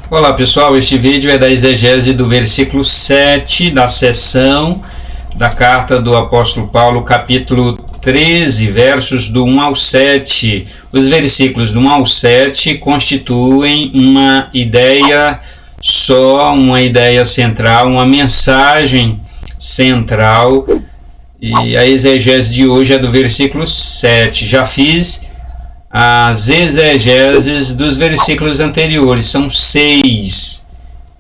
Olá pessoal, este vídeo é da exegese do versículo 7 da seção da carta do apóstolo Paulo, capítulo 13, versos do 1 ao 7. Os versículos do 1 ao 7 constituem uma ideia só, uma ideia central, uma mensagem central. E a exegese de hoje é do versículo 7. Já fiz as exegeses dos versículos anteriores, são 6.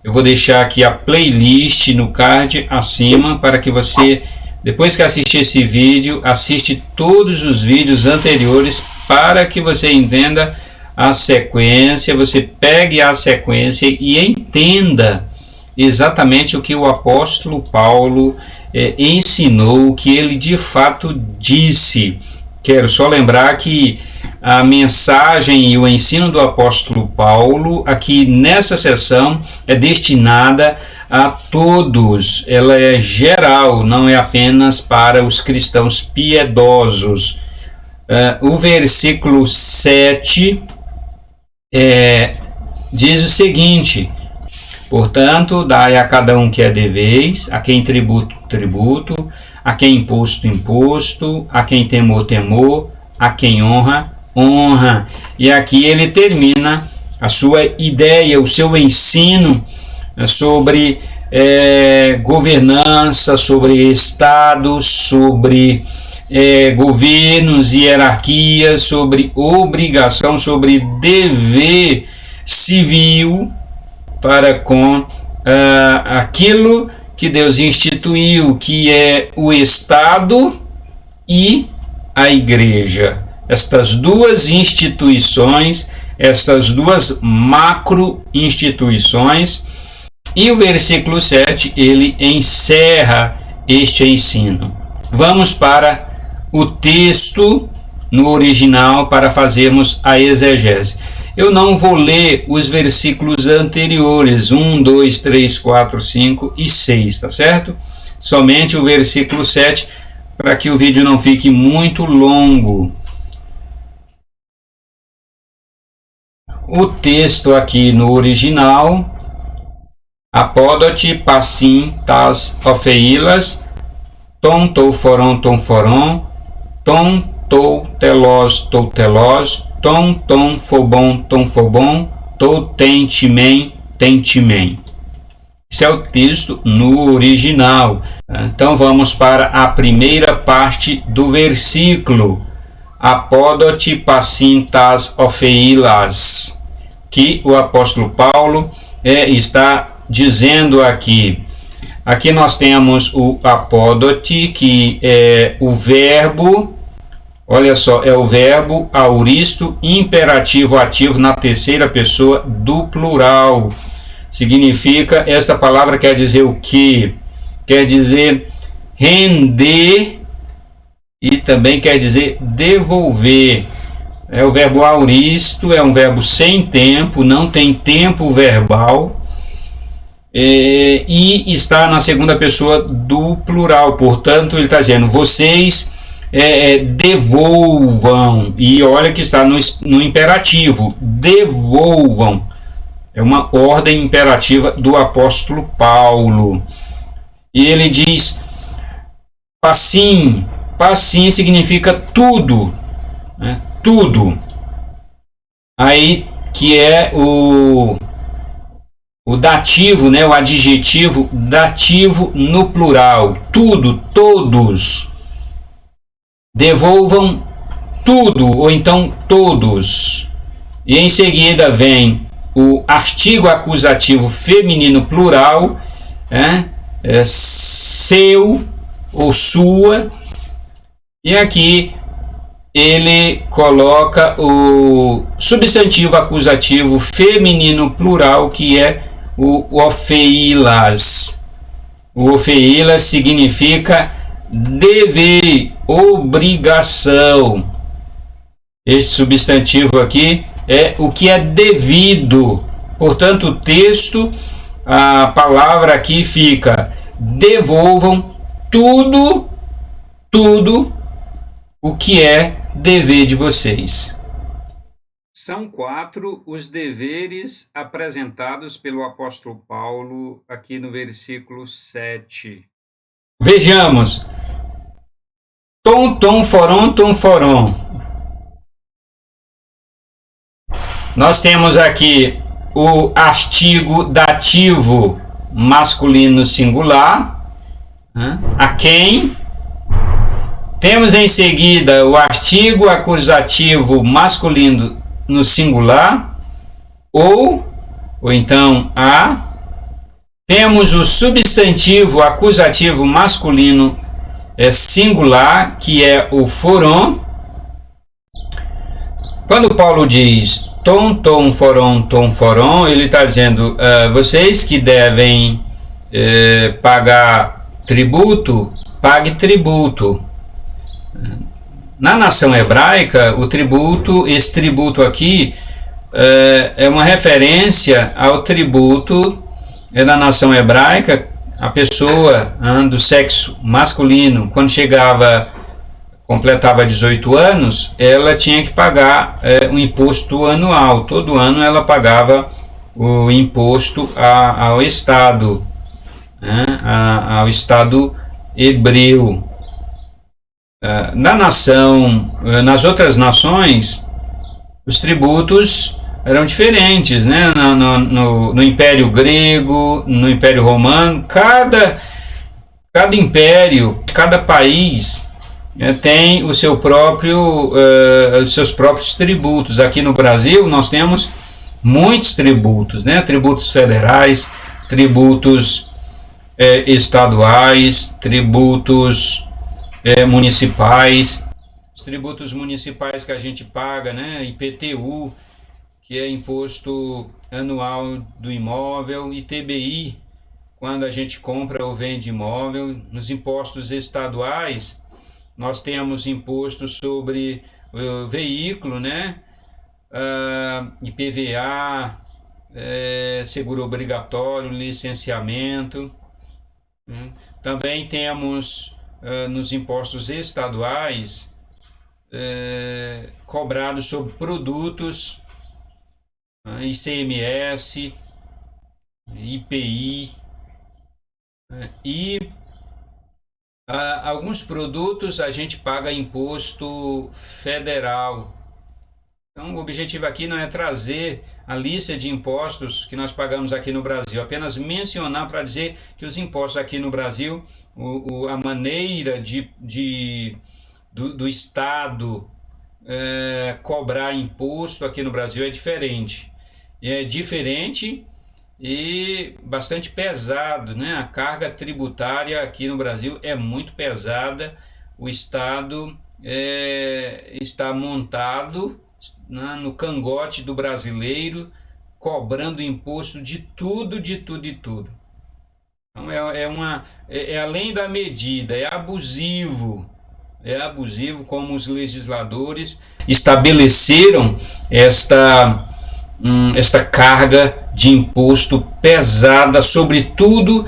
Eu vou deixar aqui a playlist no card acima para que você, depois que assistir esse vídeo, assiste todos os vídeos anteriores para que você entenda a sequência, você pegue a sequência e entenda exatamente o que o apóstolo Paulo ensinou, o que ele de fato disse. Quero só lembrar que a mensagem e o ensino do apóstolo Paulo aqui nessa sessão é destinada a todos, ela é geral, não é apenas para os cristãos piedosos. O versículo 7 diz o seguinte: portanto, dai a cada um que é deveis, a quem tributo, tributo, a quem imposto, imposto, a quem temor, temor, a quem honra, honra. E aqui ele termina a sua ideia, o seu ensino sobre governança, sobre estados, sobre governos e hierarquias, sobre obrigação, sobre dever civil para com aquilo que Deus instituiu, que é o Estado e a Igreja. Estas duas instituições, estas duas macro-instituições, e o versículo 7, ele encerra este ensino. Vamos para o texto no original para fazermos a exegese. Eu não vou ler os versículos anteriores, 1, 2, 3, 4, 5 e 6, tá certo? Somente o versículo 7, para que o vídeo não fique muito longo. O texto aqui no original: apódote, passim, tas, ofeilas, tom, tou, foron, tom, tou, telos, tom, fobon, tou, tem, timem. Esse é o texto no original. Então vamos para a primeira parte do versículo: apódote, passim, tas, ofeilas, que o apóstolo Paulo está dizendo aqui. Aqui nós temos o apódote, que é o verbo. Olha só, é o verbo auristo imperativo ativo na terceira pessoa do plural. Significa, esta palavra quer dizer o quê? Quer dizer render e também quer dizer devolver. É o verbo auristo, é um verbo sem tempo, não tem tempo verbal, e está na segunda pessoa do plural. Portanto, ele está dizendo: vocês devolvam. E olha que está no imperativo: devolvam. É uma ordem imperativa do apóstolo Paulo. E ele diz: passim. Passim significa tudo, né? Tudo. Aí que é o dativo, né? O adjetivo dativo no plural. Tudo, todos. Devolvam tudo, ou então todos. E em seguida vem o artigo acusativo feminino plural, seu ou sua. E aqui ele coloca o substantivo acusativo feminino plural, que é o ofeilas. O ofeilas significa dever, obrigação. Este substantivo aqui é o que é devido. Portanto, o texto, a palavra aqui fica: devolvam tudo o que é dever de vocês. São 4 os deveres apresentados pelo apóstolo Paulo aqui no versículo 7. Vejamos. Tom, tom, forom, tom, forom. Nós temos aqui o artigo dativo masculino singular, a quem. Temos em seguida o artigo acusativo masculino no singular, ou então a. Temos o substantivo acusativo masculino singular, que é o forom. Quando Paulo diz tom, tom, forom, ele está dizendo, vocês que devem pagar tributo, pague tributo. Na nação hebraica, esse tributo aqui é uma referência ao tributo da nação hebraica. A pessoa do sexo masculino, quando completava 18 anos, ela tinha que pagar um imposto anual. Todo ano ela pagava o imposto ao Estado, ao Estado hebreu. Nas outras nações, os tributos eram diferentes, né? No Império Grego, no Império Romano, cada império, cada país tem os seus próprios tributos. Aqui no Brasil nós temos muitos tributos, né? Tributos federais, tributos estaduais, tributos municipais. Os tributos municipais que a gente paga, né? IPTU, que é Imposto Anual do Imóvel, ITBI, quando a gente compra ou vende imóvel. Nos impostos estaduais, nós temos imposto sobre o veículo, né? IPVA, seguro obrigatório, licenciamento. Também temos nos impostos estaduais cobrados sobre produtos, ICMS, IPI, e alguns produtos a gente paga imposto federal. Então o objetivo aqui não é trazer a lista de impostos que nós pagamos aqui no Brasil, apenas mencionar para dizer que os impostos aqui no Brasil, a maneira do Estado cobrar imposto aqui no Brasil é diferente. É diferente e bastante pesado, né? A carga tributária aqui no Brasil é muito pesada. O Estado está montado no cangote do brasileiro, cobrando imposto de tudo. Então é além da medida, é abusivo como os legisladores estabeleceram esta carga de imposto pesada sobre tudo,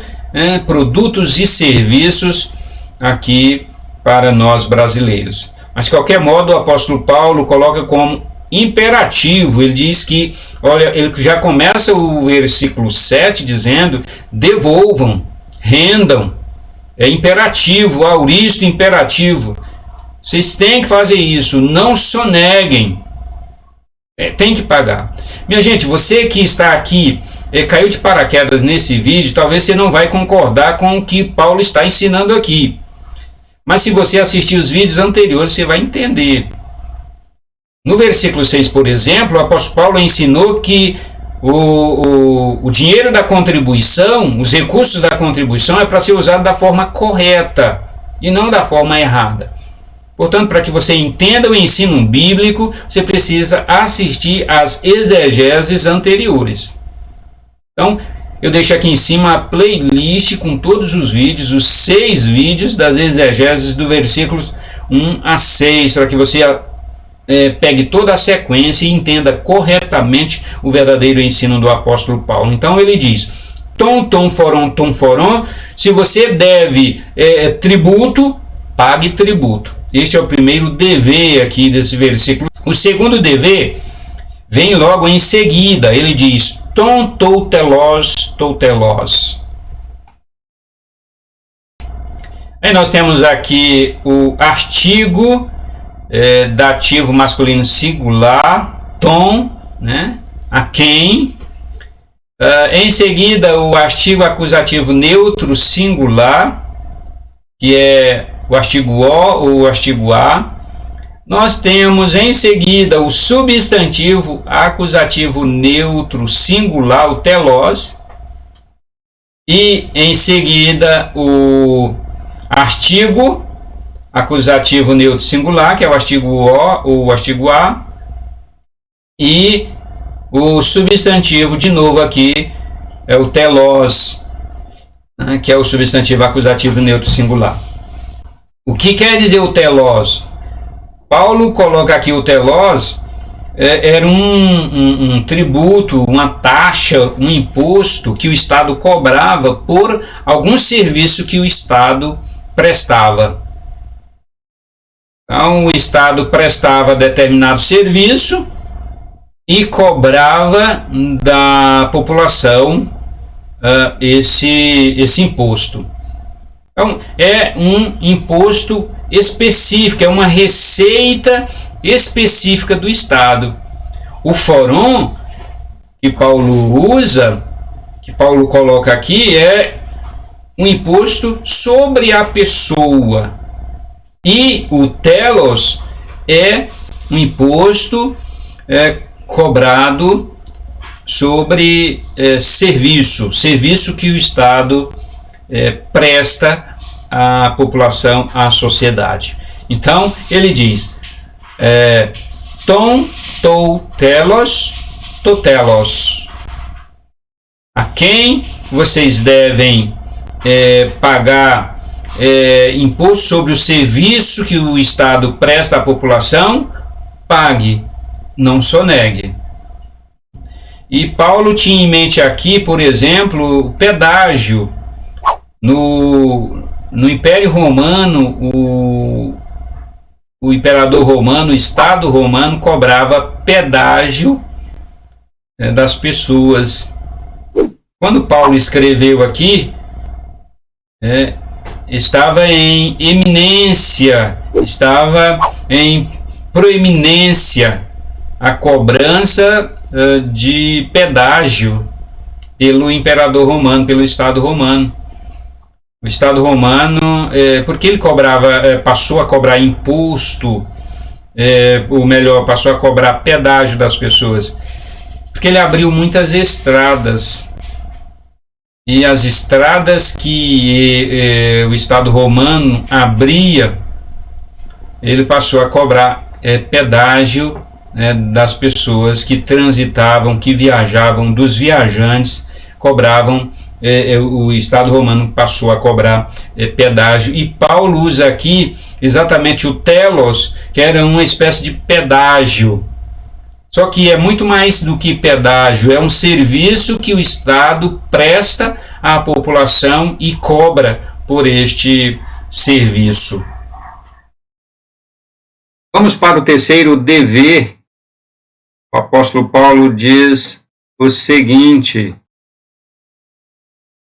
produtos e serviços aqui para nós brasileiros. Mas de qualquer modo o apóstolo Paulo coloca como imperativo. Ele diz que, olha, ele já começa o versículo 7 dizendo: devolvam, rendam. É imperativo, auristo imperativo. Vocês têm que fazer isso, não soneguem. Tem que pagar. Minha gente, você que está aqui, caiu de paraquedas nesse vídeo, talvez você não vai concordar com o que Paulo está ensinando aqui. Mas se você assistir os vídeos anteriores, você vai entender. No versículo 6, por exemplo, o apóstolo Paulo ensinou que o dinheiro da contribuição, os recursos da contribuição, é para ser usado da forma correta e não da forma errada. Portanto, para que você entenda o ensino bíblico, você precisa assistir às exegeses anteriores. Então, eu deixo aqui em cima a playlist com todos os vídeos, os 6 vídeos das exegeses do versículos 1 a 6, para que você pegue toda a sequência e entenda corretamente o verdadeiro ensino do apóstolo Paulo. Então ele diz: tom, forom, se você deve tributo, pague tributo. Este é o primeiro dever aqui desse versículo. O segundo dever vem logo em seguida. Ele diz, ton toutelos, toutelos. Aí nós temos aqui o artigo dativo masculino singular, ton, né? A quem. Em seguida, o artigo acusativo neutro singular, que é o artigo O ou o artigo A. Nós temos em seguida o substantivo acusativo neutro singular, o telos. E em seguida o artigo acusativo neutro singular, que é o artigo O ou o artigo A. E o substantivo, de novo aqui, é o telos, né, que é o substantivo acusativo neutro singular. O que quer dizer o telos? Paulo coloca aqui o telos, era um tributo, uma taxa, um imposto que o Estado cobrava por algum serviço que o Estado prestava. Então, o Estado prestava determinado serviço e cobrava da população esse imposto. Então, é um imposto específico, é uma receita específica do Estado. O foron que Paulo usa, que Paulo coloca aqui, é um imposto sobre a pessoa. E o telos é um imposto cobrado sobre serviço que o Estado presta à população, à sociedade. Então, ele diz, ton, tou, telos, totelos. A quem vocês devem pagar imposto sobre o serviço que o Estado presta à população, pague, não sonegue. E Paulo tinha em mente aqui, por exemplo, o pedágio. No Império Romano, o imperador romano, o Estado romano, cobrava pedágio das pessoas. Quando Paulo escreveu aqui, estava em eminência, estava em proeminência a cobrança de pedágio pelo imperador romano, pelo Estado romano. O Estado romano, porque ele passou a cobrar imposto, ou melhor, passou a cobrar pedágio das pessoas, porque ele abriu muitas estradas. E as estradas que o Estado romano abria, ele passou a cobrar pedágio das pessoas que transitavam, que viajavam, dos viajantes, cobravam. O Estado romano passou a cobrar pedágio, e Paulo usa aqui exatamente o telos, que era uma espécie de pedágio, só que é muito mais do que pedágio, é um serviço que o Estado presta à população e cobra por este serviço. Vamos para o terceiro dever. O apóstolo Paulo diz o seguinte: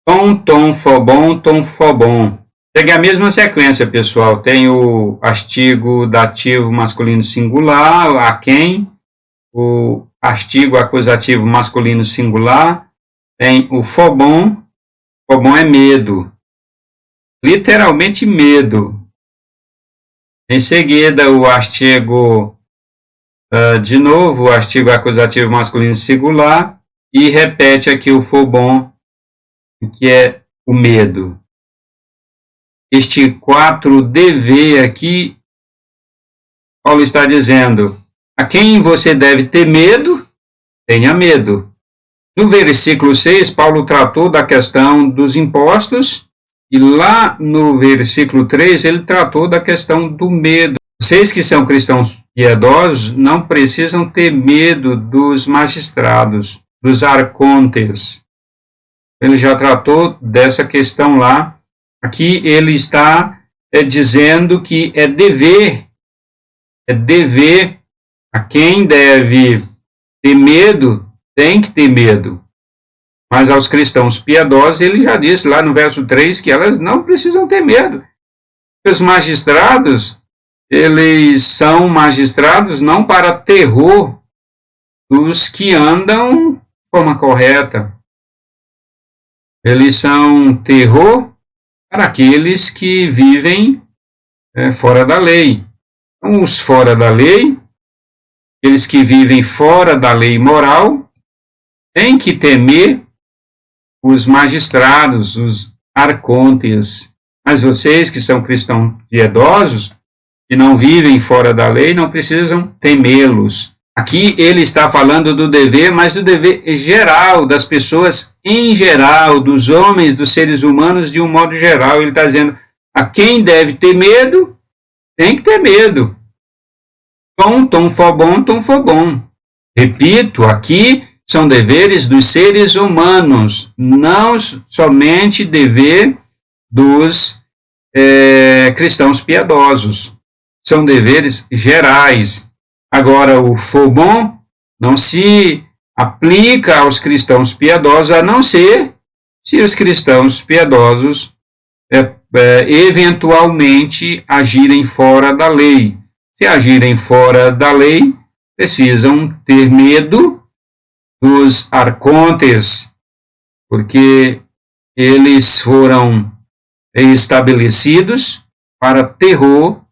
tom, fobon. Segue a mesma sequência, pessoal. Tem o artigo dativo masculino singular, a quem, o artigo acusativo masculino singular, tem o fobon é medo, literalmente medo. Em seguida, o artigo, de novo, o artigo acusativo masculino singular, e repete aqui o fobon, que é o medo. Este 4DV aqui, Paulo está dizendo: a quem você deve ter medo, tenha medo. No versículo 6, Paulo tratou da questão dos impostos, e lá no versículo 3, ele tratou da questão do medo. Vocês que são cristãos piedosos não precisam ter medo dos magistrados, dos arcontes. Ele já tratou dessa questão lá. Aqui ele está dizendo que é dever a quem deve ter medo, tem que ter medo. Mas aos cristãos piedosos, ele já disse lá no verso 3 que elas não precisam ter medo. Os magistrados, eles são magistrados não para terror dos que andam de forma correta. Eles são terror para aqueles que vivem fora da lei. Então, os fora da lei, aqueles que vivem fora da lei moral, têm que temer os magistrados, os arcontes. Mas vocês que são cristãos piedosos, que não vivem fora da lei, não precisam temê-los. Aqui ele está falando do dever, mas do dever geral, das pessoas em geral, dos homens, dos seres humanos de um modo geral. Ele está dizendo, a quem deve ter medo, tem que ter medo. Tom fobom. Repito, aqui são deveres dos seres humanos, não somente dever dos cristãos piedosos. São deveres gerais. Agora, o fobom não se aplica aos cristãos piedosos, a não ser se os cristãos piedosos eventualmente agirem fora da lei. Se agirem fora da lei, precisam ter medo dos arcontes, porque eles foram estabelecidos para terror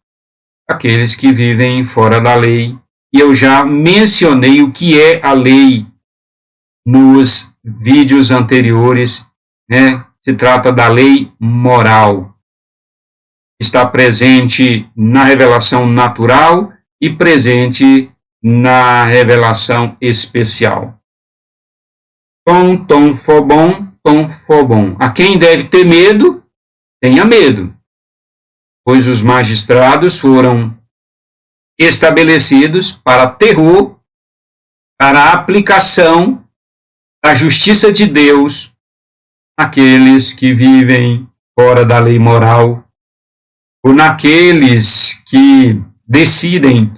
aqueles que vivem fora da lei. E eu já mencionei o que é a lei nos vídeos anteriores, né? Se trata da lei moral. Está presente na revelação natural e presente na revelação especial. Tom fobom. A quem deve ter medo, tenha medo, pois os magistrados foram estabelecidos para terror, para a aplicação da justiça de Deus àqueles que vivem fora da lei moral, ou naqueles que decidem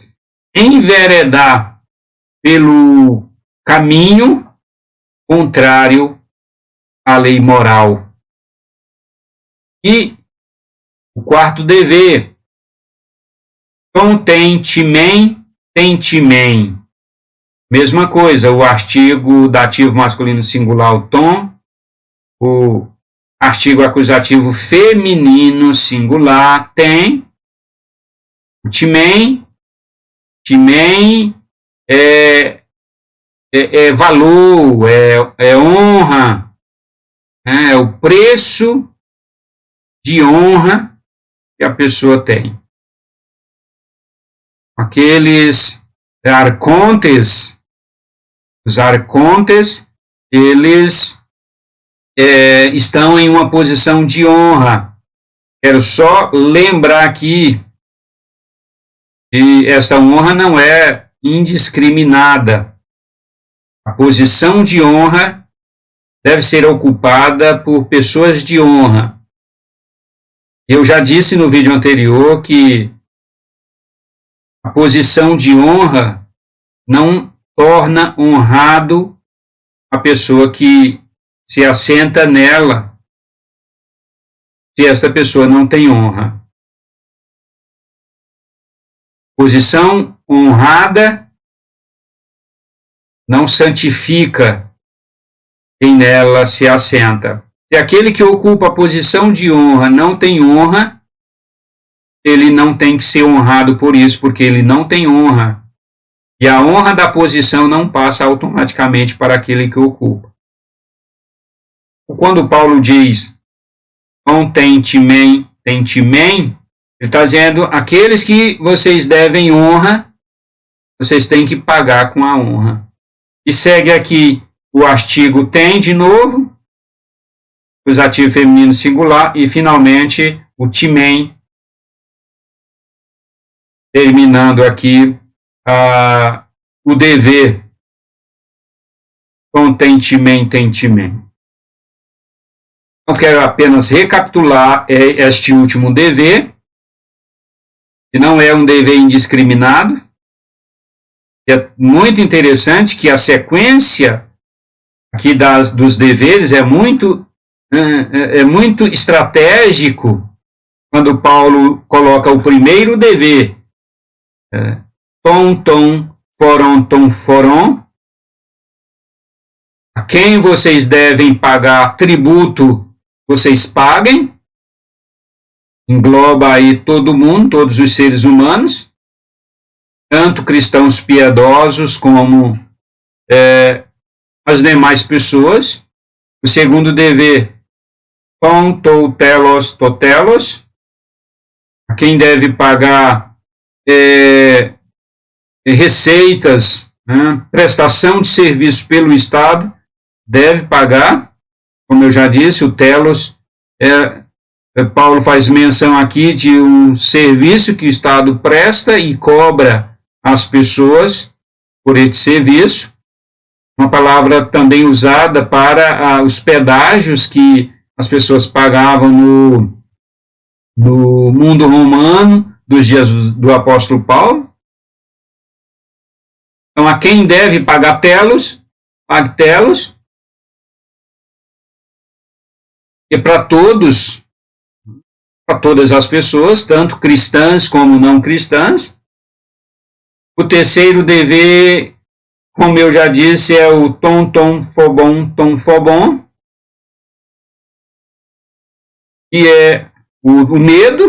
enveredar pelo caminho contrário à lei moral. E o quarto dever, tom tem timem. Mesma coisa, o artigo dativo masculino singular, o tom, o artigo acusativo feminino singular, tem, o timem é valor, é honra, é o preço de honra que a pessoa tem. Aqueles arcontes, os arcontes, eles estão em uma posição de honra. Quero só lembrar aqui que essa honra não é indiscriminada. A posição de honra deve ser ocupada por pessoas de honra. Eu já disse no vídeo anterior que a posição de honra não torna honrado a pessoa que se assenta nela, se esta pessoa não tem honra. Posição honrada não santifica quem nela se assenta. Se aquele que ocupa a posição de honra não tem honra, ele não tem que ser honrado por isso, porque ele não tem honra. E a honra da posição não passa automaticamente para aquele que ocupa. Quando Paulo diz, não tem timem, ele está dizendo, aqueles que vocês devem honra, vocês têm que pagar com a honra. E segue aqui o artigo tem de novo, acusativo feminino singular, e finalmente o timem, terminando aqui o dever. Então, tem timem. Eu quero apenas recapitular este último dever, que não é um dever indiscriminado, É muito interessante que a sequência aqui dos deveres é muito estratégico quando Paulo coloca o primeiro dever, tom, foron, a quem vocês devem pagar tributo, vocês paguem, engloba aí todo mundo, todos os seres humanos, tanto cristãos piedosos como as demais pessoas. O segundo dever, totelos, a quem deve pagar receitas, prestação de serviço pelo Estado, deve pagar, como eu já disse, o telos, Paulo faz menção aqui de um serviço que o Estado presta e cobra as pessoas por esse serviço, uma palavra também usada para os pedágios que as pessoas pagavam no mundo romano dos dias do apóstolo Paulo. Então, a quem deve pagar telos, pague telos, e para todas as pessoas, tanto cristãs como não cristãs. O terceiro dever, como eu já disse, é o tom fobon, que é o medo.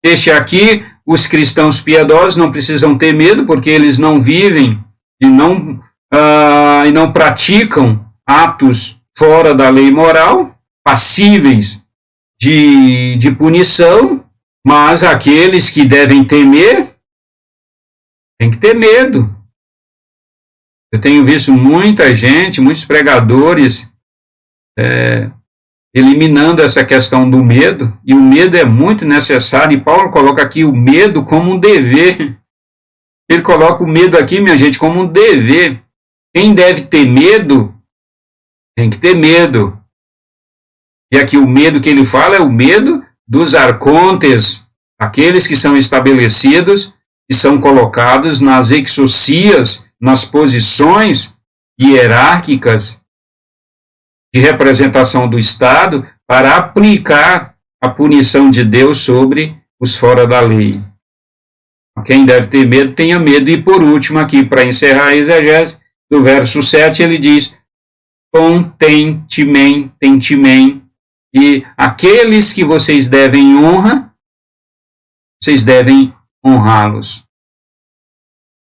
Este aqui, os cristãos piedosos não precisam ter medo, porque eles não vivem e não praticam atos fora da lei moral, passíveis de punição, mas aqueles que devem temer, tem que ter medo. Eu tenho visto muita gente, muitos pregadores eliminando essa questão do medo, e o medo é muito necessário, e Paulo coloca aqui o medo como um dever. Ele coloca o medo aqui, minha gente, como um dever. Quem deve ter medo, tem que ter medo. E aqui o medo que ele fala é o medo dos arcontes, aqueles que são estabelecidos e são colocados nas exousias, nas posições hierárquicas de representação do Estado para aplicar a punição de Deus sobre os fora da lei. Quem deve ter medo, tenha medo. E por último, aqui, para encerrar a exegese, do verso 7, ele diz, tentimen, e aqueles que vocês devem honra, vocês devem honrá-los.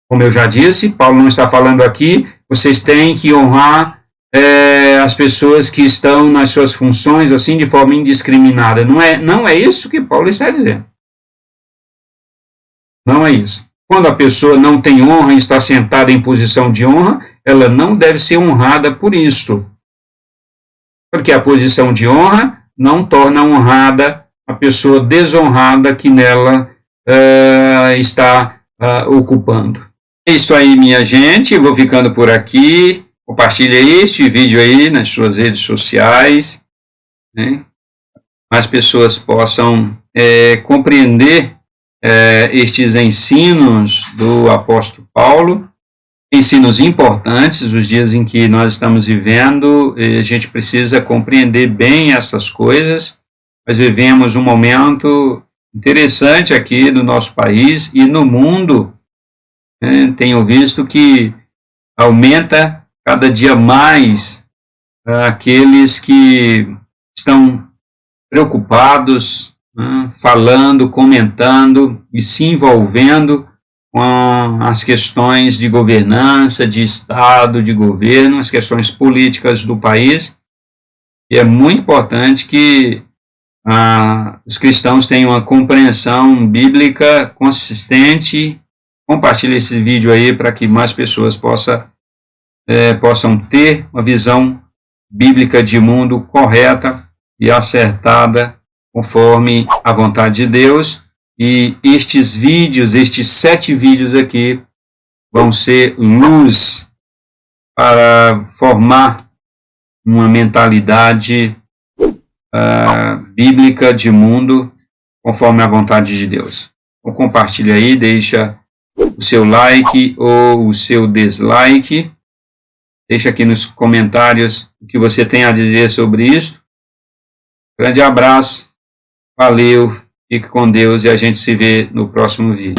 Como eu já disse, Paulo não está falando aqui, vocês têm que honrar as pessoas que estão nas suas funções, assim, de forma indiscriminada. Não é isso que Paulo está dizendo. Não é isso. Quando a pessoa não tem honra e está sentada em posição de honra, ela não deve ser honrada por isto. Porque a posição de honra não torna honrada a pessoa desonrada que nela está ocupando. É isso aí, minha gente. Vou ficando por aqui. Compartilhe este vídeo aí nas suas redes sociais, né? Mais pessoas possam compreender estes ensinos do apóstolo Paulo, ensinos importantes, os dias em que nós estamos vivendo, a gente precisa compreender bem essas coisas. Nós vivemos um momento interessante aqui no nosso país e no mundo, né? Tenho visto que aumenta cada dia mais aqueles que estão preocupados, falando, comentando e se envolvendo com as questões de governança, de Estado, de governo, as questões políticas do país. E é muito importante que os cristãos tenham uma compreensão bíblica consistente. Compartilhe esse vídeo aí para que mais pessoas possam ter uma visão bíblica de mundo correta e acertada conforme a vontade de Deus. E estes 7 vídeos aqui, vão ser luz para formar uma mentalidade bíblica de mundo conforme a vontade de Deus. Então, compartilhe aí, deixa o seu like ou o seu dislike. Deixa aqui nos comentários o que você tem a dizer sobre isso. Grande abraço, valeu, fique com Deus e a gente se vê no próximo vídeo.